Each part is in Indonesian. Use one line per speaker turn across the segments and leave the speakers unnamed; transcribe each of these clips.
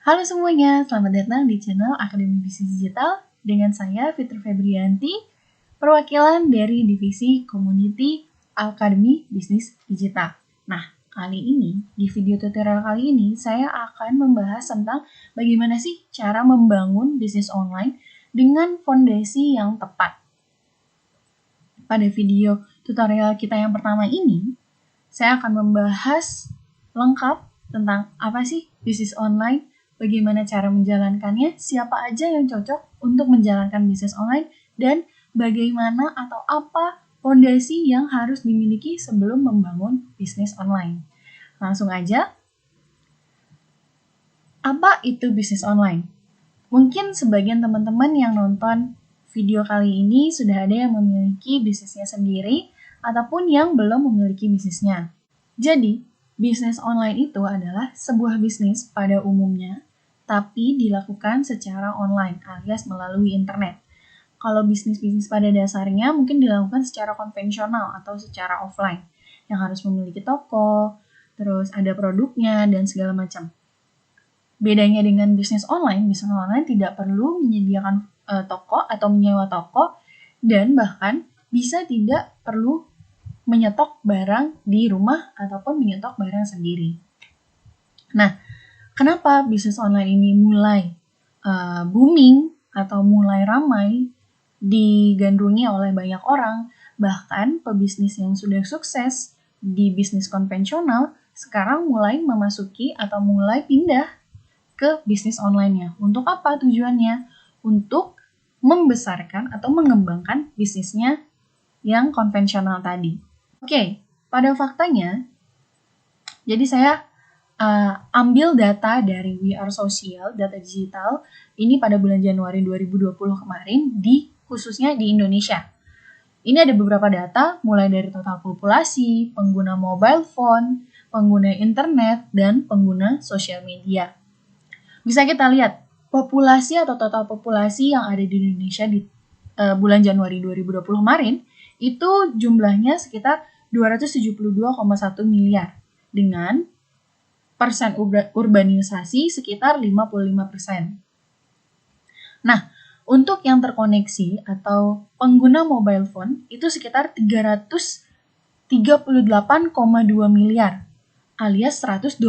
Halo semuanya, selamat datang di channel Akademi Bisnis Digital dengan saya Fitri Febrianti, perwakilan dari Divisi Community Akademi Bisnis Digital. Nah, kali ini, di video tutorial kali ini, saya akan membahas tentang bagaimana sih cara membangun bisnis online dengan fondasi yang tepat. Pada video tutorial kita yang pertama ini, saya akan membahas lengkap tentang apa sih bisnis online, bagaimana cara menjalankannya, siapa aja yang cocok untuk menjalankan bisnis online, dan bagaimana atau apa fondasi yang harus dimiliki sebelum membangun bisnis online. Langsung aja, apa itu bisnis online? Mungkin sebagian teman-teman yang nonton video kali ini sudah ada yang memiliki bisnisnya sendiri ataupun yang belum memiliki bisnisnya. Jadi, bisnis online itu adalah sebuah bisnis pada umumnya, tapi dilakukan secara online alias melalui internet. Kalau bisnis-bisnis pada dasarnya mungkin dilakukan secara konvensional atau secara offline, yang harus memiliki toko, terus ada produknya, dan segala macam. Bedanya dengan bisnis online tidak perlu menyediakan toko atau menyewa toko, dan bahkan bisa tidak perlu menyetok barang di rumah ataupun menyetok barang sendiri. Nah, kenapa bisnis online ini mulai booming atau mulai ramai digandrungi oleh banyak orang, bahkan pebisnis yang sudah sukses di bisnis konvensional sekarang mulai memasuki atau mulai pindah ke bisnis online-nya. Untuk apa tujuannya? Untuk membesarkan atau mengembangkan bisnisnya yang konvensional tadi. Oke, pada faktanya, jadi saya ambil data dari We Are Social, data digital, ini pada bulan Januari 2020 kemarin, khususnya di Indonesia. Ini ada beberapa data, mulai dari total populasi, pengguna mobile phone, pengguna internet, dan pengguna sosial media. Bisa kita lihat, populasi atau total populasi yang ada di Indonesia di bulan Januari 2020 kemarin, itu jumlahnya sekitar 272,1 miliar dengan persen urbanisasi sekitar 55%. Nah, untuk yang terkoneksi atau pengguna mobile phone itu sekitar 338,2 miliar alias 124%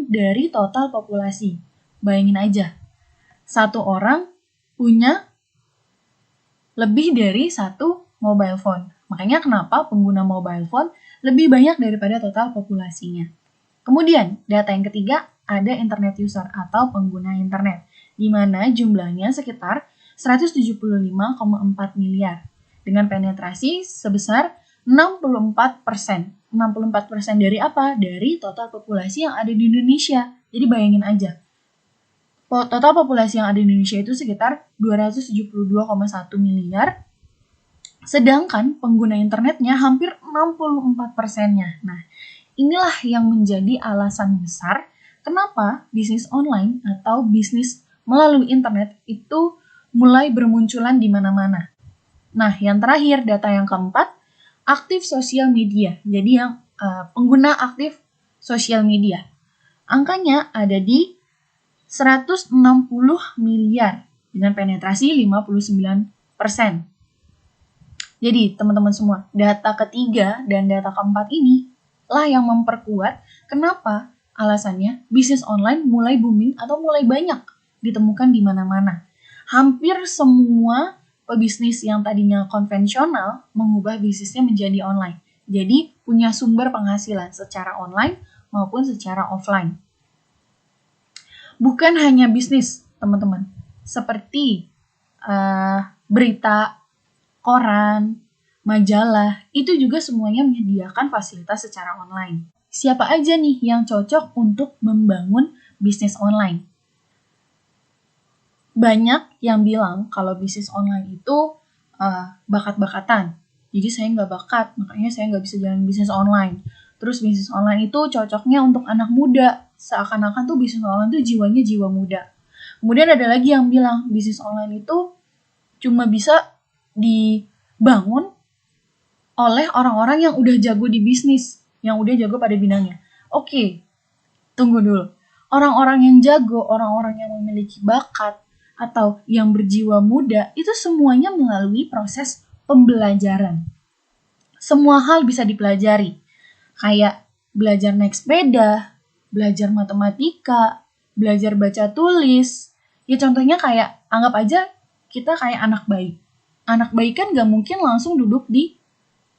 dari total populasi. Bayangin aja, satu orang punya lebih dari satu mobile phone. Makanya kenapa pengguna mobile phone lebih banyak daripada total populasinya. Kemudian, data yang ketiga ada internet user atau pengguna internet, di mana jumlahnya sekitar 175,4 miliar dengan penetrasi sebesar 64%. 64% dari apa? Dari total populasi yang ada di Indonesia. Jadi bayangin aja, total populasi yang ada di Indonesia itu sekitar 272,1 miliar, sedangkan pengguna internetnya hampir 64%-nya. Nah, inilah yang menjadi alasan besar kenapa bisnis online atau bisnis melalui internet itu mulai bermunculan di mana-mana. Nah, yang terakhir, data yang keempat, aktif sosial media. Jadi yang pengguna aktif sosial media. Angkanya ada di 160 miliar dengan penetrasi 59%. Jadi, teman-teman semua, data ketiga dan data keempat ini lah yang memperkuat kenapa alasannya bisnis online mulai booming atau mulai banyak ditemukan di mana-mana. Hampir semua pebisnis yang tadinya konvensional mengubah bisnisnya menjadi online. Jadi punya sumber penghasilan secara online maupun secara offline. Bukan hanya bisnis, teman-teman. Seperti berita, koran, majalah, itu juga semuanya menyediakan fasilitas secara online. Siapa aja nih yang cocok untuk membangun bisnis online? Banyak yang bilang kalau bisnis online itu bakat-bakatan. Jadi saya nggak bakat, makanya saya nggak bisa jalan bisnis online. Terus bisnis online itu cocoknya untuk anak muda. Seakan-akan tuh bisnis online tuh jiwanya jiwa muda. Kemudian ada lagi yang bilang bisnis online itu cuma bisa dibangun oleh orang-orang yang udah jago di bisnis, yang udah jago pada bidangnya. Oke, tunggu dulu. Orang-orang yang jago, orang-orang yang memiliki bakat, atau yang berjiwa muda, itu semuanya melalui proses pembelajaran. Semua hal bisa dipelajari, kayak belajar naik sepeda, belajar matematika, belajar baca tulis. Ya contohnya kayak, anggap aja kita kayak anak bayi. Anak bayi kan gak mungkin langsung duduk di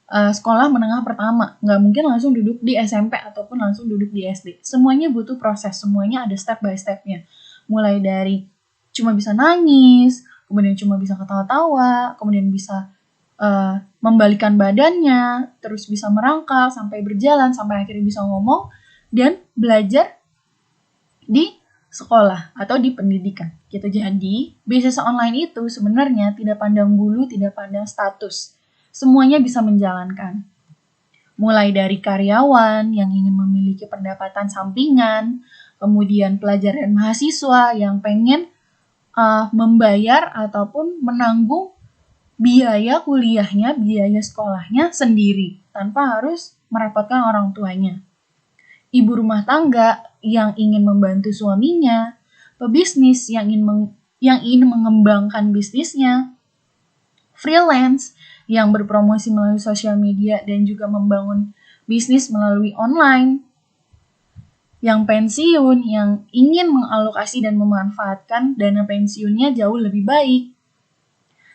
sekolah menengah pertama, nggak mungkin langsung duduk di SMP ataupun langsung duduk di SD. Semuanya butuh proses, semuanya ada step by stepnya. Mulai dari cuma bisa nangis, kemudian cuma bisa ketawa-tawa, kemudian bisa membalikan badannya, terus bisa merangkak, sampai berjalan, sampai akhirnya bisa ngomong, dan belajar di sekolah atau di pendidikan. Gitu. Jadi, bisnis online itu sebenarnya tidak pandang bulu, tidak pandang status. Semuanya bisa menjalankan. Mulai dari karyawan yang ingin memiliki pendapatan sampingan, kemudian pelajar dan mahasiswa yang pengen membayar ataupun menanggung biaya kuliahnya, biaya sekolahnya sendiri, tanpa harus merepotkan orang tuanya. Ibu rumah tangga yang ingin membantu suaminya, pebisnis yang ingin mengembangkan bisnisnya, freelance yang berpromosi melalui sosial media dan juga membangun bisnis melalui online, yang pensiun, yang ingin mengalokasi dan memanfaatkan dana pensiunnya jauh lebih baik,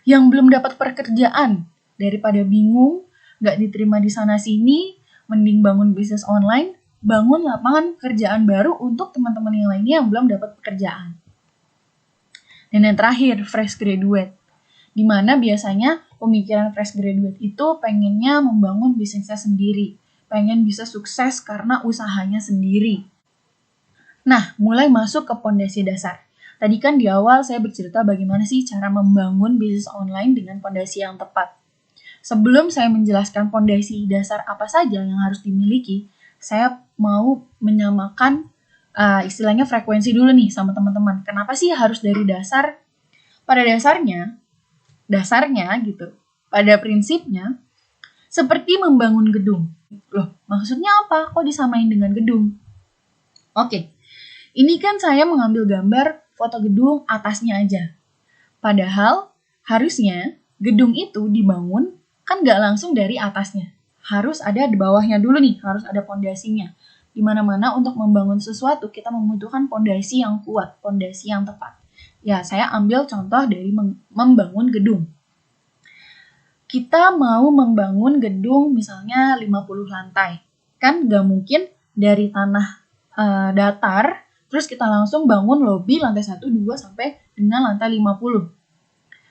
yang belum dapat pekerjaan, daripada bingung, gak diterima di sana-sini, mending bangun bisnis online, bangun lapangan pekerjaan baru untuk teman-teman yang lainnya yang belum dapat pekerjaan. Dan yang terakhir, fresh graduate. Dimana biasanya pemikiran fresh graduate itu pengennya membangun bisnisnya sendiri, pengen bisa sukses karena usahanya sendiri. Nah, mulai masuk ke pondasi dasar. Tadi kan di awal saya bercerita bagaimana sih cara membangun bisnis online dengan pondasi yang tepat. Sebelum saya menjelaskan pondasi dasar apa saja yang harus dimiliki, saya mau menyamakan istilahnya frekuensi dulu nih sama teman-teman. Kenapa sih harus dari dasar? Pada dasarnya gitu, pada prinsipnya, seperti membangun gedung. Loh, maksudnya apa? Kok disamain dengan gedung? Oke, ini kan saya mengambil gambar foto gedung atasnya aja. Padahal harusnya gedung itu dibangun kan nggak langsung dari atasnya. Harus ada di bawahnya dulu nih, harus ada pondasinya. Di mana-mana untuk membangun sesuatu kita membutuhkan pondasi yang kuat, pondasi yang tepat. Ya, saya ambil contoh dari membangun gedung. Kita mau membangun gedung misalnya 50 lantai. Kan nggak mungkin dari tanah datar terus kita langsung bangun lobi lantai 1, 2, sampai dengan lantai 50.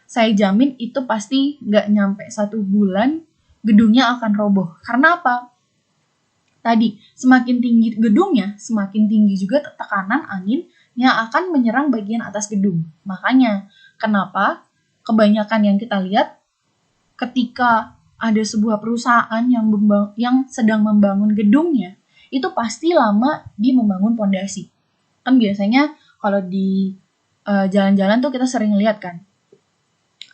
Saya jamin itu pasti nggak nyampe 1 bulan, gedungnya akan roboh. Karena apa? Tadi, semakin tinggi gedungnya, semakin tinggi juga tekanan angin yang akan menyerang bagian atas gedung. Makanya, kenapa kebanyakan yang kita lihat ketika ada sebuah perusahaan yang sedang membangun gedungnya, itu pasti lama di membangun pondasi. Kan biasanya kalau di jalan-jalan tuh kita sering lihat kan,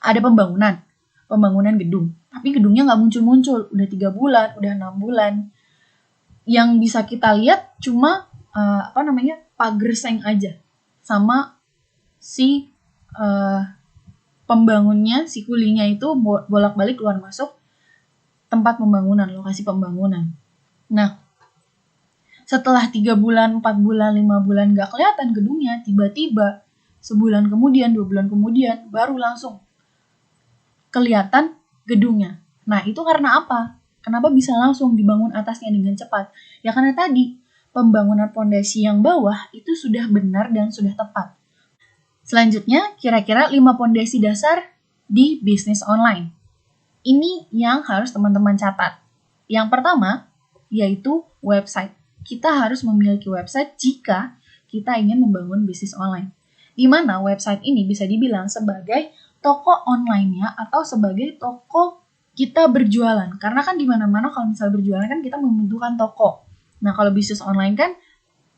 ada pembangunan gedung, tapi gedungnya nggak muncul-muncul, udah 3 bulan, udah 6 bulan. Yang bisa kita lihat cuma pagar seng aja, sama si pembangunnya, si kulinya itu bolak-balik keluar masuk tempat pembangunan, lokasi pembangunan. Nah, setelah 3 bulan, 4 bulan, 5 bulan gak kelihatan gedungnya, tiba-tiba sebulan kemudian, 2 bulan kemudian, baru langsung kelihatan gedungnya. Nah, itu karena apa? Kenapa bisa langsung dibangun atasnya dengan cepat? Ya karena tadi, pembangunan pondasi yang bawah itu sudah benar dan sudah tepat. Selanjutnya, kira-kira 5 pondasi dasar di bisnis online. Ini yang harus teman-teman catat. Yang pertama, yaitu website. Kita harus memiliki website jika kita ingin membangun bisnis online. Di mana website ini bisa dibilang sebagai toko online-nya atau sebagai toko kita berjualan. Karena kan di mana-mana kalau misalnya berjualan kan kita membutuhkan toko. Nah, kalau bisnis online kan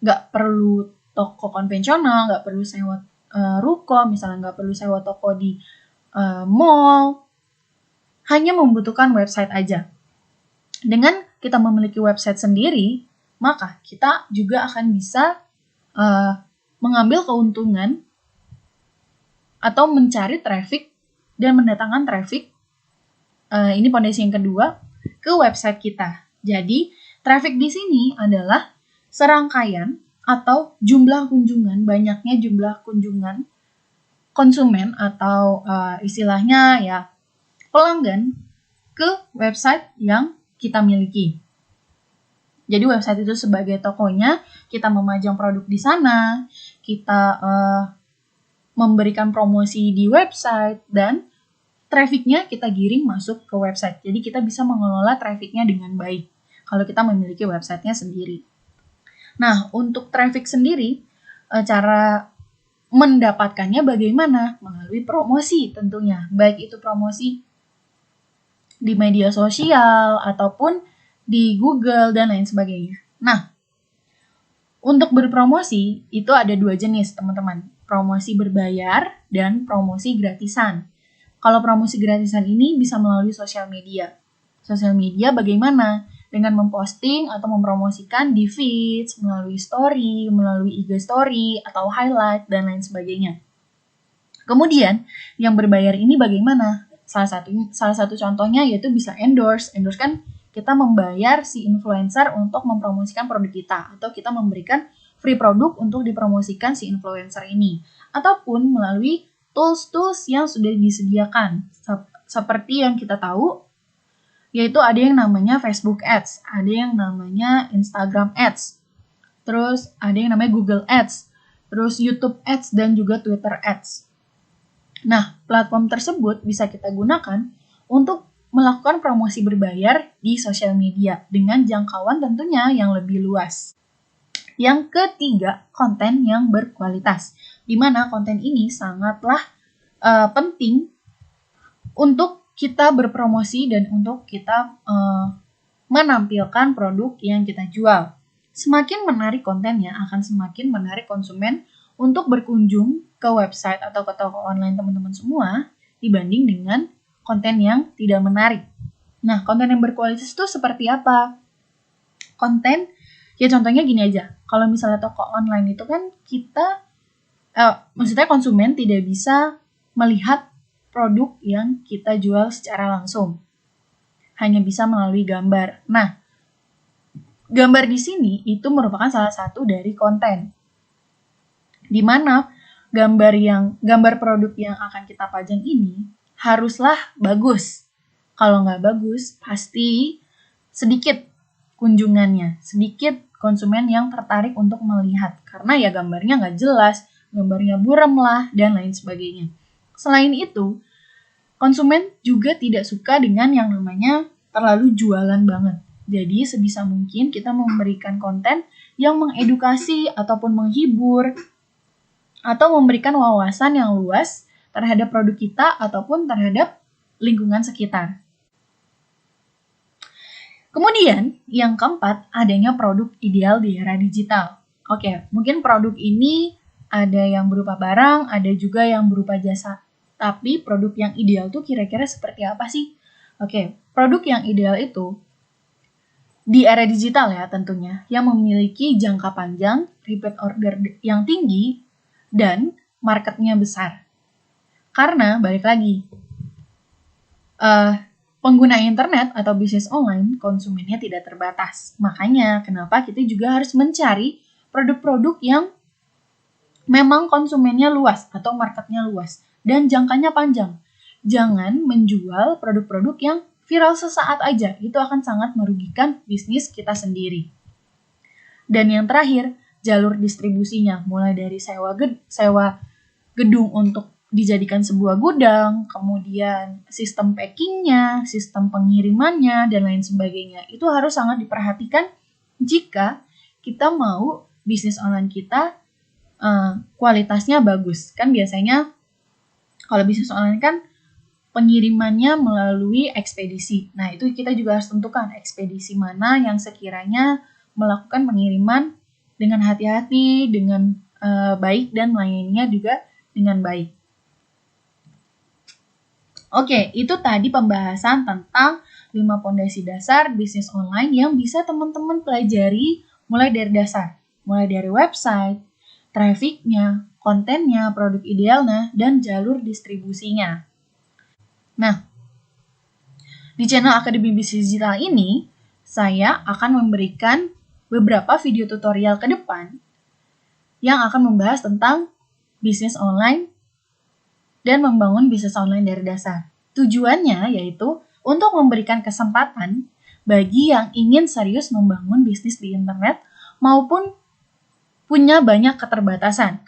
nggak perlu toko konvensional, nggak perlu sewa ruko, misalnya nggak perlu sewa toko di mall, hanya membutuhkan website aja. Dengan kita memiliki website sendiri, maka kita juga akan bisa mengambil keuntungan atau mencari traffic dan mendatangkan traffic, ini pondasi yang kedua, ke website kita. Jadi, traffic di sini adalah serangkaian atau jumlah kunjungan, banyaknya jumlah kunjungan konsumen atau istilahnya ya pelanggan ke website yang kita miliki. Jadi website itu sebagai tokonya, kita memajang produk di sana, kita memberikan promosi di website, dan trafficnya kita giring masuk ke website. Jadi kita bisa mengelola trafficnya dengan baik kalau kita memiliki websitenya sendiri. Nah, untuk traffic sendiri, cara mendapatkannya bagaimana? Melalui promosi tentunya, baik itu promosi di media sosial ataupun di Google dan lain sebagainya. Nah, untuk berpromosi itu ada 2 jenis, teman-teman. Promosi berbayar dan promosi gratisan. Kalau promosi gratisan ini bisa melalui sosial media. Sosial media bagaimana? Dengan memposting atau mempromosikan di feeds, melalui story, melalui IG story, atau highlight, dan lain sebagainya. Kemudian, yang berbayar ini bagaimana? Salah satu contohnya yaitu bisa endorse. Endorse kan kita membayar si influencer untuk mempromosikan produk kita, atau kita memberikan free produk untuk dipromosikan si influencer ini, ataupun melalui tools-tools yang sudah disediakan. Seperti yang kita tahu, yaitu ada yang namanya Facebook Ads, ada yang namanya Instagram Ads, terus ada yang namanya Google Ads, terus YouTube Ads, dan juga Twitter Ads. Nah, platform tersebut bisa kita gunakan untuk melakukan promosi berbayar di sosial media dengan jangkauan tentunya yang lebih luas. Yang ketiga, konten yang berkualitas, di mana konten ini sangatlah penting untuk kita berpromosi dan untuk kita menampilkan produk yang kita jual. Semakin menarik kontennya akan semakin menarik konsumen untuk berkunjung ke website atau ke toko online teman-teman semua dibanding dengan konten yang tidak menarik. Nah, konten yang berkualitas itu seperti apa? Konten, ya contohnya gini aja. Kalau misalnya toko online itu kan kita, maksudnya konsumen tidak bisa melihat produk yang kita jual secara langsung. Hanya bisa melalui gambar. Nah, gambar di sini itu merupakan salah satu dari konten. Di mana gambar produk yang akan kita pajang ini haruslah bagus. Kalau nggak bagus, pasti sedikit kunjungannya, sedikit konsumen yang tertarik untuk melihat. Karena ya gambarnya nggak jelas, gambarnya buram lah, dan lain sebagainya. Selain itu, konsumen juga tidak suka dengan yang namanya terlalu jualan banget. Jadi sebisa mungkin kita memberikan konten yang mengedukasi ataupun menghibur atau memberikan wawasan yang luas terhadap produk kita ataupun terhadap lingkungan sekitar. Kemudian, yang keempat, adanya produk ideal di era digital. Oke, mungkin produk ini ada yang berupa barang, ada juga yang berupa jasa. Tapi produk yang ideal tuh kira-kira seperti apa sih? Oke, produk yang ideal itu di era digital ya tentunya, yang memiliki jangka panjang, repeat order yang tinggi, dan marketnya besar. Karena, balik lagi, pengguna internet atau bisnis online, konsumennya tidak terbatas. Makanya, kenapa kita juga harus mencari produk-produk yang memang konsumennya luas atau marketnya luas dan jangkanya panjang. Jangan menjual produk-produk yang viral sesaat aja. Itu akan sangat merugikan bisnis kita sendiri. Dan yang terakhir, jalur distribusinya. Mulai dari sewa gedung untuk dijadikan sebuah gudang, kemudian sistem packingnya, sistem pengirimannya, dan lain sebagainya. Itu harus sangat diperhatikan jika kita mau bisnis online kita kualitasnya bagus. Kan biasanya kalau bisnis online kan pengirimannya melalui ekspedisi. Nah, itu kita juga harus tentukan ekspedisi mana yang sekiranya melakukan pengiriman dengan hati-hati, dengan baik, dan melayaninya juga dengan baik. Oke, itu tadi pembahasan tentang 5 pondasi dasar bisnis online yang bisa teman-teman pelajari mulai dari dasar. Mulai dari website, trafficnya, kontennya, produk idealnya, dan jalur distribusinya. Nah, di channel Akademi Bisnis Digital ini, saya akan memberikan beberapa video tutorial ke depan yang akan membahas tentang bisnis online dan membangun bisnis online dari dasar. Tujuannya yaitu untuk memberikan kesempatan bagi yang ingin serius membangun bisnis di internet maupun punya banyak keterbatasan.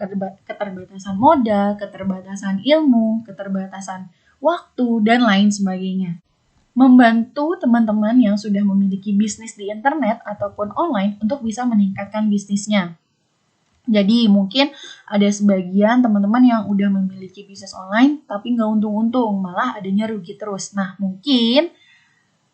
Keterbatasan modal, keterbatasan ilmu, keterbatasan waktu, dan lain sebagainya. Membantu teman-teman yang sudah memiliki bisnis di internet ataupun online untuk bisa meningkatkan bisnisnya. Jadi mungkin ada sebagian teman-teman yang udah memiliki bisnis online tapi nggak untung-untung, malah adanya rugi terus. Nah, mungkin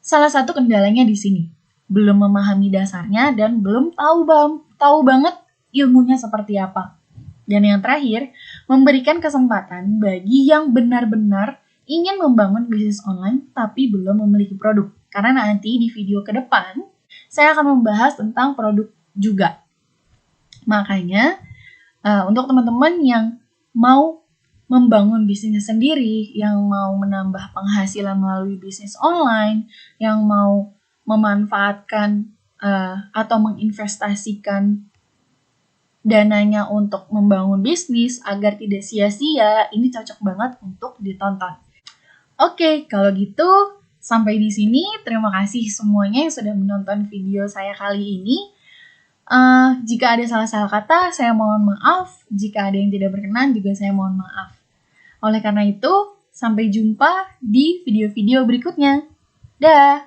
salah satu kendalanya di sini. Belum memahami dasarnya dan belum tahu banget ilmunya seperti apa. Dan yang terakhir, memberikan kesempatan bagi yang benar-benar ingin membangun bisnis online tapi belum memiliki produk. Karena nanti di video ke depan, saya akan membahas tentang produk juga. Makanya, untuk teman-teman yang mau membangun bisnisnya sendiri, yang mau menambah penghasilan melalui bisnis online, yang mau memanfaatkan atau menginvestasikan dananya untuk membangun bisnis agar tidak sia-sia, ini cocok banget untuk ditonton. Oke, kalau gitu sampai di sini. Terima kasih semuanya yang sudah menonton video saya kali ini. Jika ada salah-salah kata, saya mohon maaf. Jika ada yang tidak berkenan, juga saya mohon maaf. Oleh karena itu, sampai jumpa di video-video berikutnya. Dah!